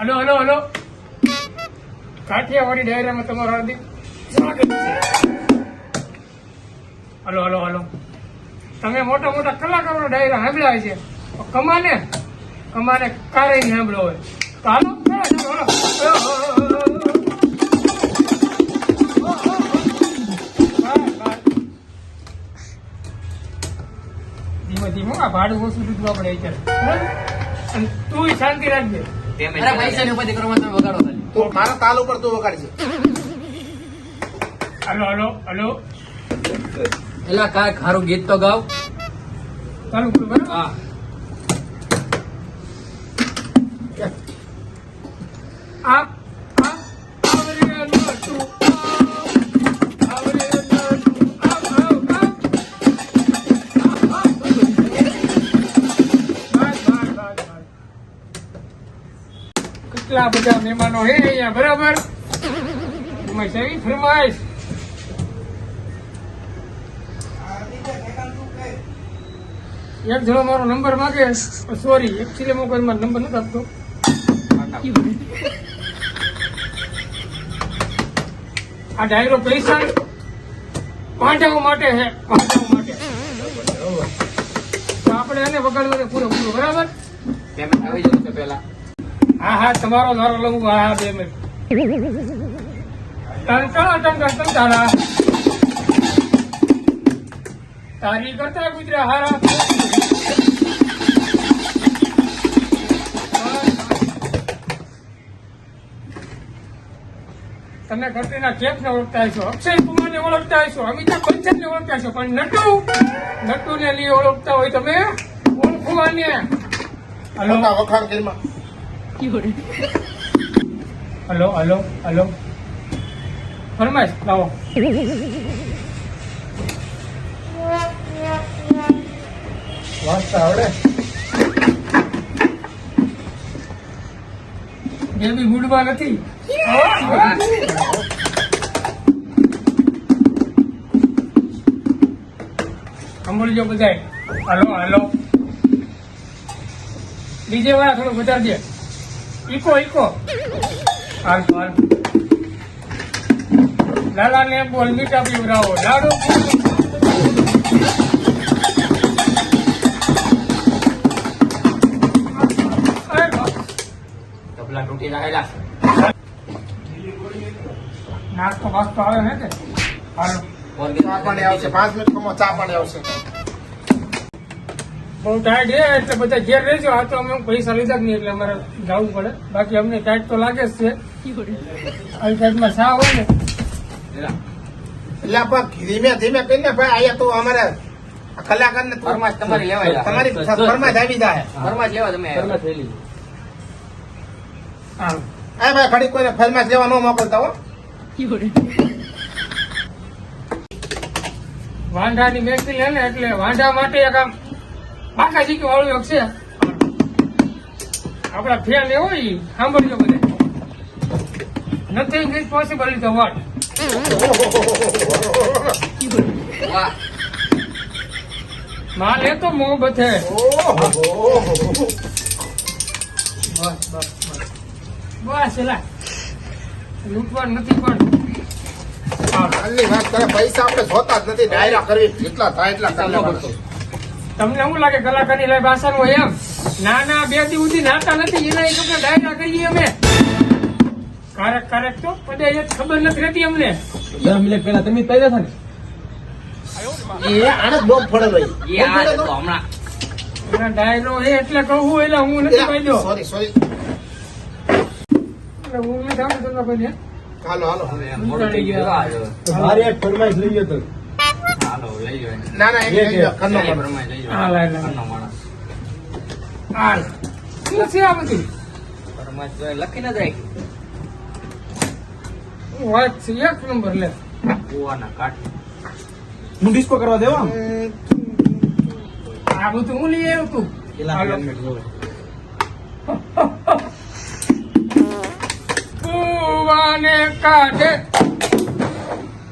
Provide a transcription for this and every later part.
Hello hello hello, Kathiawadi ડાયરામાં તમારું હાર્દિક સ્વાગત છે. હલો હલો હલો, તમે મોટા મોટા કલાકારોના ડાયરા સાંભળ્યા છે, કમાને કારે નહીં સાંભળ્યો હોય તો હાલો ધીમે ધીમે આ ભાડું ઓછું દીધું આપણે અત્યારે, અને તું શાંતિ રાખજે. પૈસાની ઉપાધિ કરવા તમે વગાડો ખાલી. તો મારા તાલ ઉપર તું વગાડજે. હલો હલો હલો, એલા કાંઈક સારું ગીત તો ગાવ. ચાલુ કરું બરાબર. હા આપ આવરે નતું, આવરે નતું, આપ. કેટલા બધા મહેમાનો હે અહીંયા, બરાબર? તમે સેવી ફરમાઈશ. એક જણો મારો નંબર માંગે, સોરી એકચ્યુઅલી હું કોઈ મારો નંબર નથી આપતો. આ ડાયરો પૈસા પાંડાઓ માટે છે, પાંડાઓ માટે. તો આપણે એને વગાડવાનું પૂરેપૂરું, બરાબર? પેમેન્ટ આવી જશે પેલા. હા હા, તમારો ધારો લઉં. હા 2 મિનિટ. તારા તારી કરતા ગુજરાત હારા. તમે ઘટીના કેફ ને ઓળખતા હશો, અક્ષય કુમાર ને ઓળખતા હશો, અમિતાભ બચ્ચન ને ઓળખતા હશો, પણ નટુ ને લઈ ઓળખતા હોય તમે ઓળખવાને. હલો વખાણ કરીમાં. હલો હલો હલો, ફરમાઈશ લાવો. વાંચતા આવડે? બેબી ગુડવા નથી. સાંભળજો બધાય. હલો હલો, ડીજે વાળા થોડું વધારજે. ઈકો હાલ હાલ. લાલા ને બોલ મીઠા પીવરાવો, લાડુ તબલા તૂટી રહેલા. નાસ્તો વાસ્તો આવે ને કે હાલો. ચા પાણી આવશે 5 મિનિટમાં. ચા પાણી આવશે. બહુ ટાઈટ છે એટલે બધા ઘેર રહેજો. આ તો અમે પૈસા લીધા જ નહીં એટલે અમારે જવું પડે. બાકી અમને ટાઈટ તો લાગે જ છે. આવી ટાઈટમાં સા હોય ને એટલે પણ ધીમે ધીમે કરીને ભાઈ અહીંયા તો અમારે કલાકાર ને ફરમાશ તમારી લેવાય. તમારી ફરમાશ આવી જાય. ફરમાશ લેવા તમે. ફરમાશ લઈ લીધી. હા એ ભાઈ ઘડી કોઈને ફરમાશ લેવા ન મોકલતા હો. વાંઢાની મેકડી લે ને એટલે વાંઢા માટે એક આમ બાકાજી કે વાળું એક છે આપડા ફેન એવો ઈ સાંભળજો બધે. Nothing is possible is the word. વાહ. માલ એ તો મોહબ્બત હે. બસ એલા લૂંટવાનું નથી પણ હાલની વાત કરે. પૈસા આપણે જોતા જ નથી. ડાયરા કરવી જેટલા થાય એટલા કરી લેવાના. તમને શું લાગે કલાકારની લાઈફ આસાન હોય એમ? ના 2 દી સુધી નાતા નથી. એના એક ડાયરા કરીએ અમે. કારક તો પદે ખબર નથી રહેતી અમને. 10 મિનિટ પહેલા તમે કહી દેતા ને. એ આને જ બોમ્બ ફોડેલો ઈ. એ આ તો હમણાં એના ડાયરો એ એટલે કહું એટલે હું નથી પાડ્યો. સોરી એટલે હું નથી આવડતો ભાઈ. હાલો મોડું થઈ ગયું. મારી એક ફરમાઈશ લઈ ગયો તો હાલો લઈ લો એને. ના એક લઈ લો. ખન્નો એ કરો. ફરમાશ લઈ લો. હા, લઈ લો. ઘરનો માણસ. હાલ શું છે આ બધું? ફરમાશ તો લખી ન જાય. વાત છે એક નંબર લે. કુવાના કાઠ. હું ડિસ્કો કરવા દેવા આ બધું હું લઈ આવ્યો તું. હાલો. કુવાને કાઢે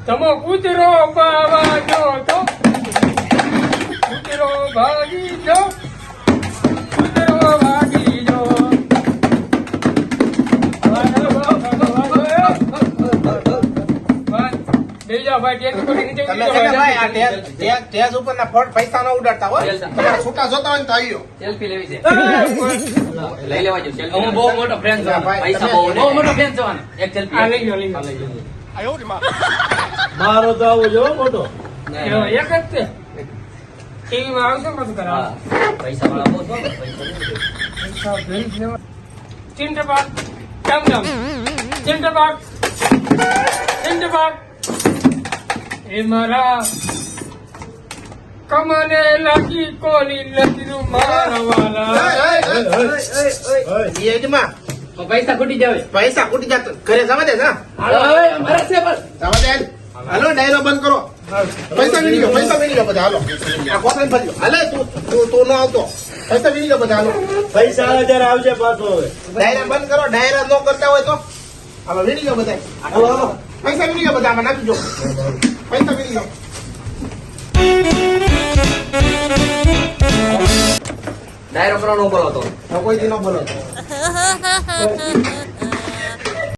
તમો કૂતરો પાવા જો તો કૂતરો ભાગી જો કૂતરો ભાગી જો બેસી જાઓ ભાઈ, ટેસ્ટ કરી નીચે તમે ઉતરી છે ને જાઓ. ભાઈ, આ ટેજ ઉપરના પૈસા ન ઉડાડતા હોય. તમારે છૂટા જોતા હોય ને તો આવ્યો. સેલ્ફી લેવી છે એ, લઈ લેવા જો સેલ્ફી હું બહુ મોટો ફ્રેન્ડ છું ભાઈ, પૈસા તમે- બહુ મોટો ફ્રેન્ડ છું આનો. એક સેલ્ફી આ લઈ લો, લઈ લો. મારો તો આવો જો મોટો એક જ તે ટીવીમાં આવશે બધું કરાવે. પૈસા વાળા બહુ છો ને, પૈસા નથી. ચિંતબાગ ડમ ડમ ચિંતબાગ ચિંતબાગ એ મારા કમને લાગી કોની લગીરું મારા વાલા. એ યજમાન, તો પૈસા ખૂટી જાવે પૈસા ખૂટી જતો ઘરે જવા દે ને. ઓય, મારા છે બસ જવા દે. હાલો ડાયરો બંધ કરો. પૈસા વીણી લો બધા. હાલો આ કોથળી ભરી લો. હાલે તું ન આવતો. પૈસા વીણી લો બધા. હાલો પૈસા જયારે આવશે પાછો હવે ડાયરા બંધ કરો. ડાયરા ન કરતા હોય તો હાલો વીણી લો બધા. હાલો હાલો પૈસા વીણી લો બધા. આમાં નાખી દો. પૈસા વીણી લો. ડાયરો કરવાનો બોલો તો કોઈ દી ન બોલો.